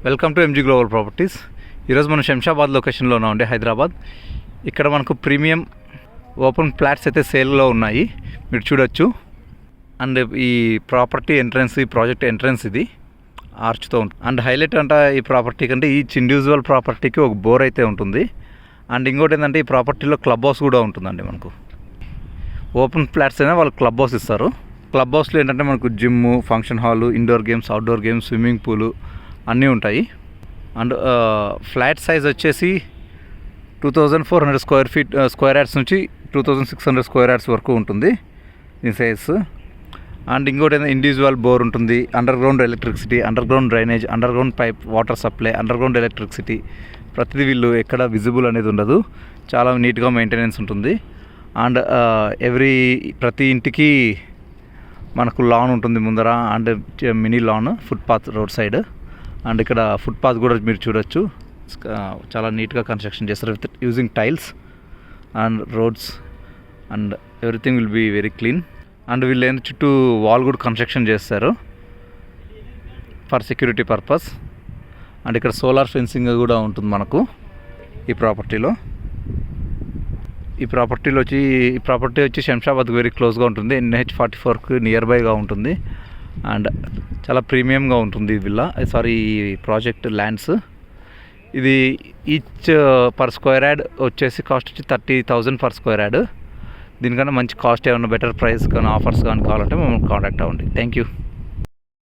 Welcome to MG global properties. ఈరోజు మనం శంషాబాద్ లొకేషన్లో ఉన్నామండి, హైదరాబాద్. ఇక్కడ మనకు ప్రీమియం ఓపెన్ ఫ్లాట్స్ అయితే సేల్లో ఉన్నాయి, మీరు చూడొచ్చు. అండ్ ఈ ప్రాపర్టీ ఎంట్రన్స్, ఈ ప్రాజెక్ట్ ఎంట్రన్స్ ఇది ఆర్చ్తో ఉంటుంది. అండ్ హైలైట్ అంటే ఈ ప్రాపర్టీ కంటే ఈచ్ ఇండివిజువల్ ప్రాపర్టీకి ఒక బోర్ అయితే ఉంటుంది. అండ్ ఇంకోటి ఏంటంటే ఈ ప్రాపర్టీలో క్లబ్ హౌస్ కూడా ఉంటుందండి. మనకు ఓపెన్ ఫ్లాట్స్ అయినా వాళ్ళు క్లబ్ హౌస్ ఇస్తారు. క్లబ్ హౌస్లో ఏంటంటే మనకు gym, function hall, indoor games, outdoor games, swimming pool అన్నీ ఉంటాయి. అండ్ ఫ్లాట్ సైజ్ వచ్చేసి 2400 స్క్వేర్ యార్డ్స్ నుంచి 2600 స్క్వేర్ యార్డ్స్ వరకు ఉంటుంది దీని సైజ్. అండ్ ఇంకోటి ఇండివిజువల్ బోర్ ఉంటుంది, under ground electricity, under ground drainage, under ground pipe water supply, under ground electricity, ప్రతిదీ వీళ్ళు ఎక్కడ విజిబుల్ అనేది ఉండదు, చాలా నీట్గా మెయింటెనెన్స్ ఉంటుంది. అండ్ ప్రతి ఇంటికి మనకు లాన్ ఉంటుంది ముందర, and mini lawn, footpath road side. And ఇక్కడ ఫుట్పాత్ కూడా మీరు చూడొచ్చు, చాలా నీట్గా కన్స్ట్రక్షన్ చేస్తారు with using tiles and roads, and everything will be very clean. And వీళ్ళు ఏంటి చుట్టూ వాల్ కూడా కన్స్ట్రక్షన్ చేస్తారు ఫర్ సెక్యూరిటీ పర్పస్. అండ్ ఇక్కడ సోలార్ ఫెన్సింగ్ కూడా ఉంటుంది మనకు ఈ ప్రాపర్టీలో. ఈ ప్రాపర్టీ వచ్చి శంషాబాద్కి వెరీ క్లోజ్గా ఉంటుంది, NH44కి నియర్ బైగా ఉంటుంది. అండ్ చాలా ప్రీమియంగా ఉంటుంది ఈ ప్రాజెక్ట్ ల్యాండ్స్. ఇది ఈచ్ పర్ స్క్వేర్ యార్డ్ వచ్చేసి కాస్ట్ వచ్చి 30,000 పర్ స్క్వేర్ యార్డ్. దీనికన్నా మంచి కాస్ట్ ఏమన్నా బెటర్ ప్రైస్ కానీ ఆఫర్స్ కానీ కావాలంటే మమ్మల్ని కాంటాక్ట్ అవ్వండి. Thank you.